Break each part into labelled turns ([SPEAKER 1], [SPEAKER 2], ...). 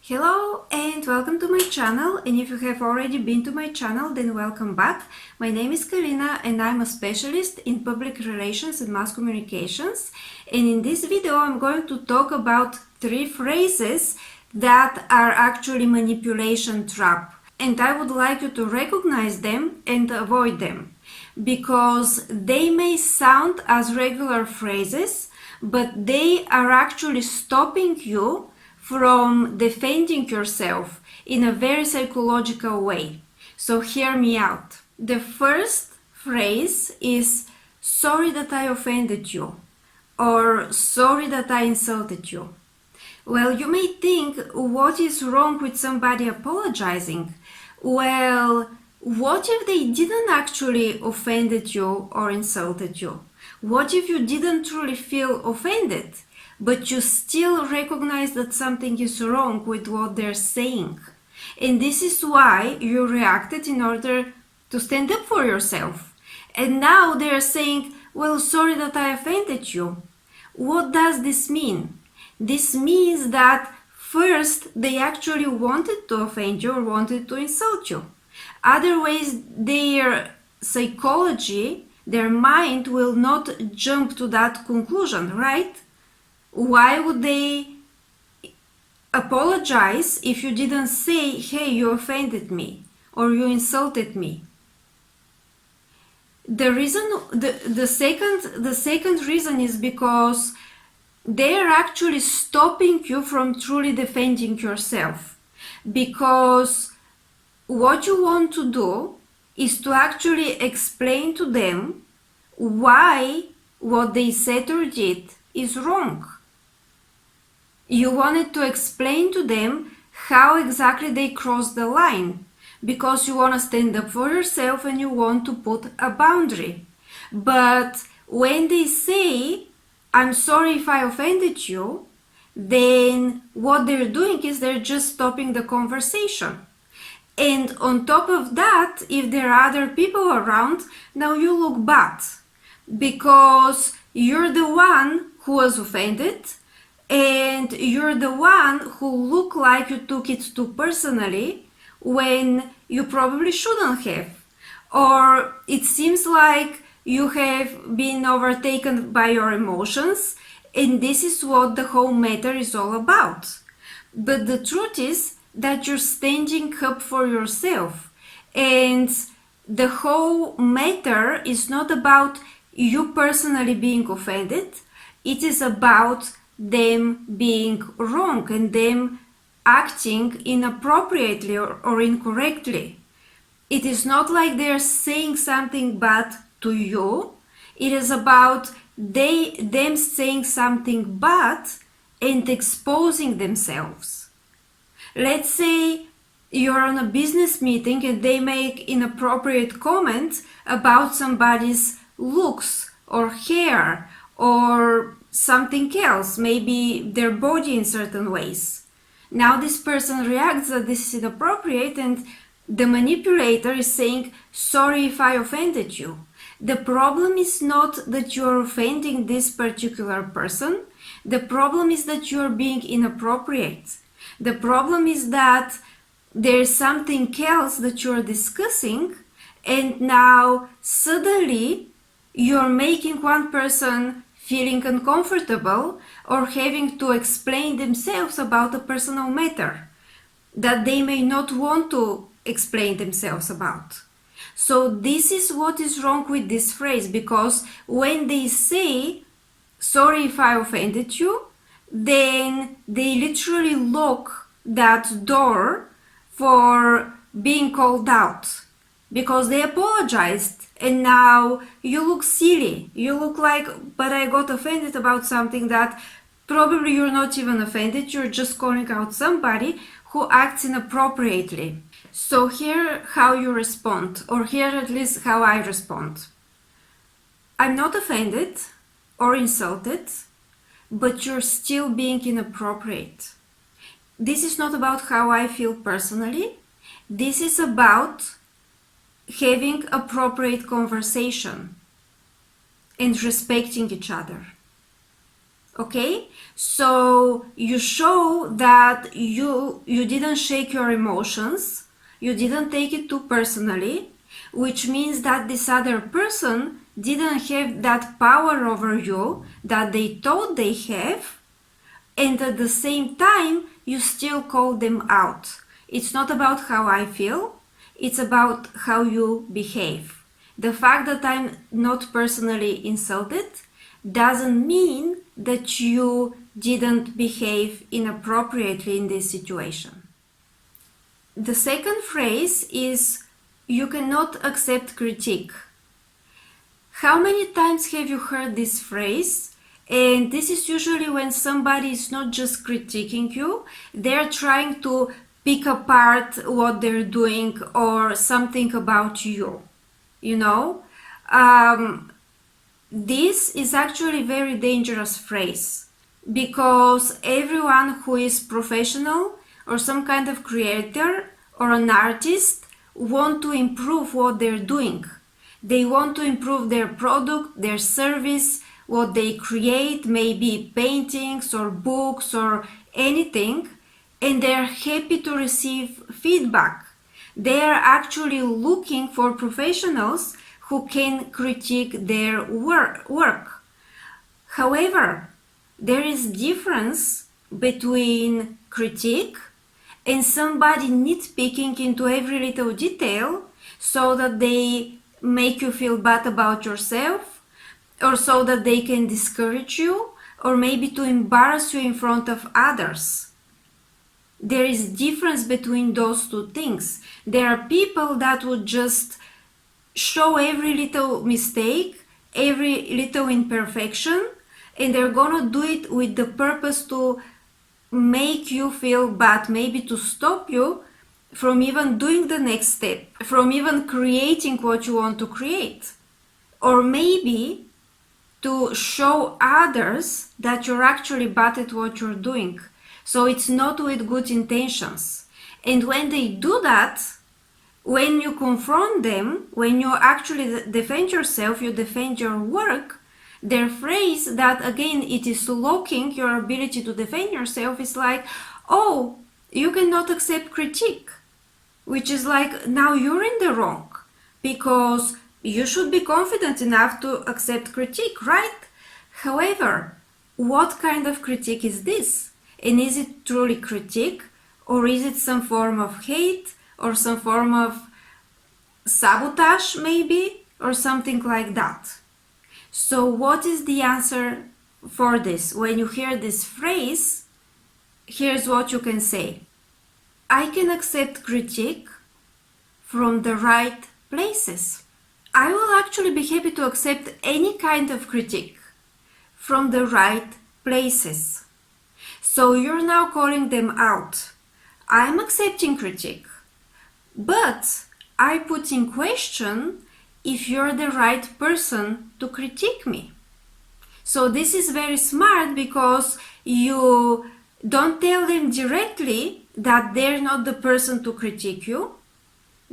[SPEAKER 1] Hello and welcome to my channel, and if you have already been to my channel, then welcome back. My name is Kalina and I'm a specialist in public relations and mass communications, and in this video I'm going to talk about 3 phrases that are actually manipulation trap, and I would like you to recognize them and avoid them because they may sound as regular phrases, but they are actually stopping you from defending yourself in a very psychological way. So hear me out. The first phrase is sorry that I offended you, or sorry that I insulted you. Well, you may think, what is wrong with somebody apologizing? Well, what if they didn't actually offended you or insulted you? What if you didn't truly feel offended, but you still recognize that something is wrong with what they're saying? And this is why you reacted in order to stand up for yourself. And now they're saying, well, sorry that I offended you. What does this mean? This means that first they actually wanted to offend you or wanted to insult you. Otherwise, their psychology, their mind will not jump to that conclusion, right? Why would they apologize if you didn't say, hey, you offended me or you insulted me? The second reason is because they're actually stopping you from truly defending yourself, because what you want to do is to actually explain to them why what they said or did is wrong. You wanted to explain to them how exactly they crossed the line, because you want to stand up for yourself and you want to put a boundary. But when they say, I'm sorry if I offended you, then what they're doing is they're just stopping the conversation. And on top of that, if there are other people around, now you look bad because you're the one who was offended and you're the one who looked like you took it too personally when you probably shouldn't have. Or it seems like you have been overtaken by your emotions, and this is what the whole matter is all about. But the truth is that you're standing up for yourself, and the whole matter is not about you personally being offended. It is about them being wrong and them acting inappropriately or incorrectly. It is not like they're saying something bad to you. It is about them saying something bad and exposing themselves. Let's say you're on a business meeting and they make inappropriate comments about somebody's looks or hair or something else, maybe their body in certain ways. Now this person reacts that this is inappropriate, and the manipulator is saying, sorry if I offended you. The problem is not that you're offending this particular person. The problem is that you're being inappropriate. The problem is that there's something else that you're discussing, and now suddenly you're making one person feeling uncomfortable or having to explain themselves about a personal matter that they may not want to explain themselves about. So this is what is wrong with this phrase, because when they say, sorry if I offended you, then they literally lock that door for being called out, because they apologized and now you look silly. You look like, but I got offended about something that probably you're not even offended. You're just calling out somebody who acts inappropriately. So here how you respond, or here at least how I respond. I'm not offended or insulted, but you're still being inappropriate. This is not about how I feel personally. This is about having appropriate conversation and respecting each other. Okay, so you show that you didn't shake your emotions, you didn't take it too personally, which means that this other person didn't have that power over you that they thought they have, and at the same time you still call them out. It's not about how I feel, it's about how you behave. The fact that I'm not personally insulted doesn't mean that you didn't behave inappropriately in this situation. The second phrase is you cannot accept critique. How many times have you heard this phrase? And this is usually when somebody is not just critiquing you, they're trying to pick apart what they're doing or something about you. You know, this is actually a very dangerous phrase because everyone who is professional or some kind of creator or an artist want to improve what they're doing. They want to improve their product, their service, what they create, maybe paintings or books or anything, and they're happy to receive feedback. They are actually looking for professionals who can critique their work. However, there is difference between critique and somebody nitpicking into every little detail so that they make you feel bad about yourself, or so that they can discourage you, or maybe to embarrass you in front of others. There is difference between those two things. There are people that would just show every little mistake, every little imperfection, and they're gonna do it with the purpose to make you feel bad, maybe to stop you from even doing the next step, from even creating what you want to create, or maybe to show others that you're actually bad at what you're doing. So it's not with good intentions. And when they do that, when you confront them, when you actually defend yourself, you defend your work, their phrase that again it is locking your ability to defend yourself is like, oh, you cannot accept critique, which is like, now you're in the wrong because you should be confident enough to accept critique, right? However, what kind of critique is this? And is it truly critique, or is it some form of hate or some form of sabotage maybe, or something like that? So what is the answer for this? When you hear this phrase, here's what you can say. I can accept critique from the right places. I will actually be happy to accept any kind of critique from the right places. So you're now calling them out. I'm accepting critique, but I put in question if you're the right person to critique me. So this is very smart because you don't tell them directly that they're not the person to critique you,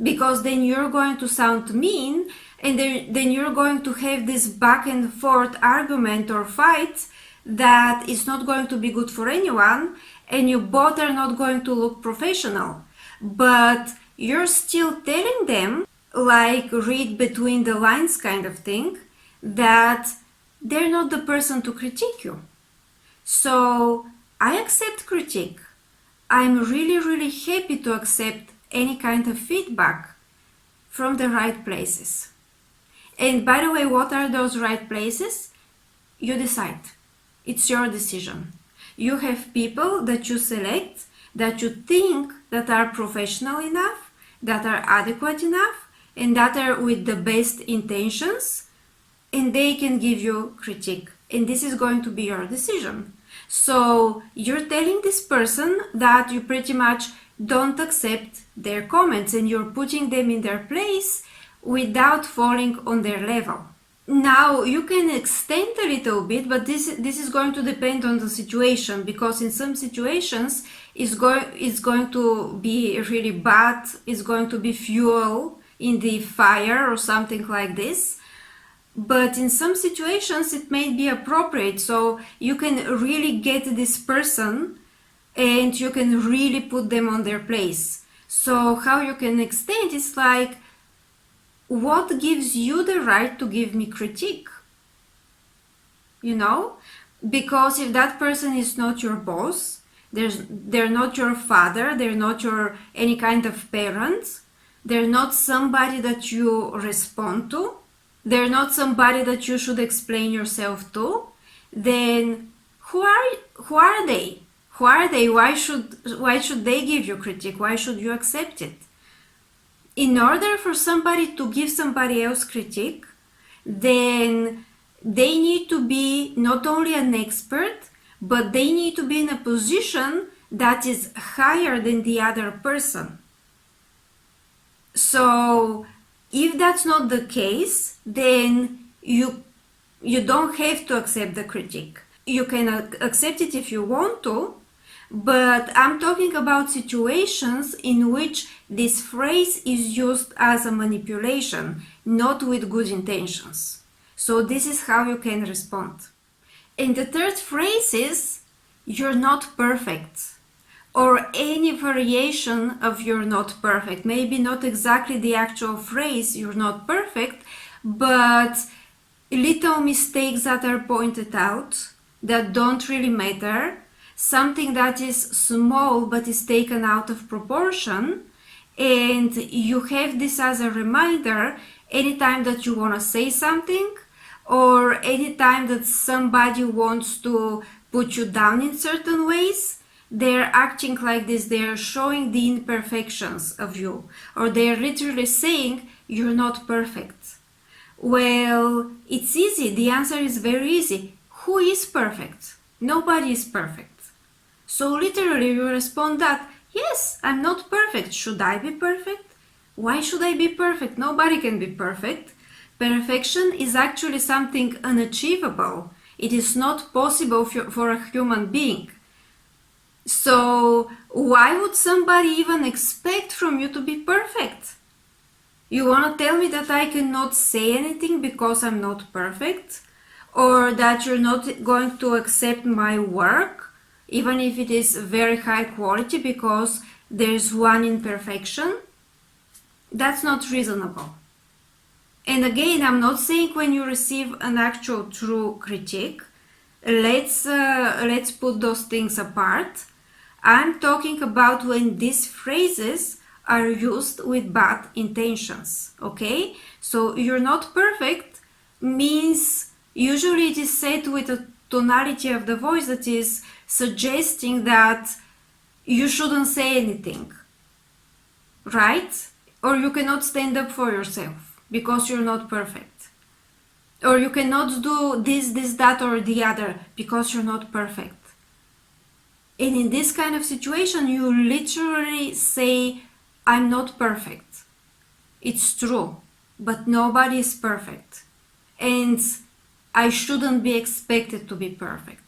[SPEAKER 1] because then you're going to sound mean, and then you're going to have this back and forth argument or fight that is not going to be good for anyone, and you both are not going to look professional. But you're still telling them, like read between the lines kind of thing, that they're not the person to critique you. So I accept critique. I'm really, really happy to accept any kind of feedback from the right places. And by the way, what are those right places? You decide. It's your decision. You have people that you select, that you think that are professional enough, that are adequate enough, and that are with the best intentions, and they can give you critique. And this is going to be your decision. So you're telling this person that you pretty much don't accept their comments, and you're putting them in their place without falling on their level. Now you can extend a little bit, but this is going to depend on the situation, because in some situations it's going to be really bad, it's going to be fuel in the fire or something like this. but in some situations it may be appropriate. So you can really get this person and you can really put them on their place. So how you can extend is like, what gives you the right to give me critique? You know, because if that person is not your boss, they're not your father, they're not your any kind of parent, they're not somebody that you respond to, they're not somebody that you should explain yourself to, then who are they? Who are they? Why should they give you critique? Why should you accept it? In order for somebody to give somebody else critique, then they need to be not only an expert, but they need to be in a position that is higher than the other person. So if that's not the case, then you don't have to accept the critique. You can accept it if you want to, but I'm talking about situations in which this phrase is used as a manipulation, not with good intentions. So this is how you can respond. And the third phrase is, you're not perfect, or any variation of you're not perfect. Maybe not exactly the actual phrase, you're not perfect, but little mistakes that are pointed out that don't really matter, something that is small but is taken out of proportion, and you have this as a reminder anytime that you want to say something, or anytime that somebody wants to put you down in certain ways. They're acting like this, they're showing the imperfections of you, or they're literally saying you're not perfect. Well, it's easy, the answer is very easy. Who is perfect? Nobody is perfect. So literally you respond that, yes, I'm not perfect. Should I be perfect? Why should I be perfect? Nobody can be perfect. Perfection is actually something unachievable. It is not possible for a human being. So why would somebody even expect from you to be perfect? You want to tell me that I cannot say anything because I'm not perfect? Or that you're not going to accept my work, even if it is very high quality, because there's one imperfection? That's not reasonable. And again, I'm not saying when you receive an actual true critique. Let's put those things apart. I'm talking about when these phrases are used with bad intentions, okay? So you're not perfect means usually it is said with a tonality of the voice that is suggesting that you shouldn't say anything, right? Or you cannot stand up for yourself because you're not perfect. Or you cannot do this, that, or the other because you're not perfect. And in this kind of situation, you literally say, I'm not perfect. It's true, but nobody is perfect. And I shouldn't be expected to be perfect.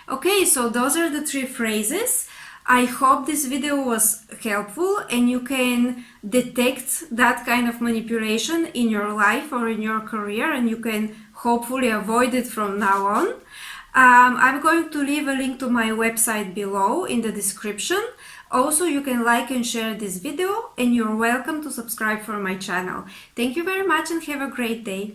[SPEAKER 1] Okay, so those are the 3 phrases. I hope this video was helpful and you can detect that kind of manipulation in your life or in your career, and you can hopefully avoid it from now on. I'm going to leave a link to my website below in the description. Also, you can like and share this video, and you're welcome to subscribe for my channel. Thank you very much and have a great day.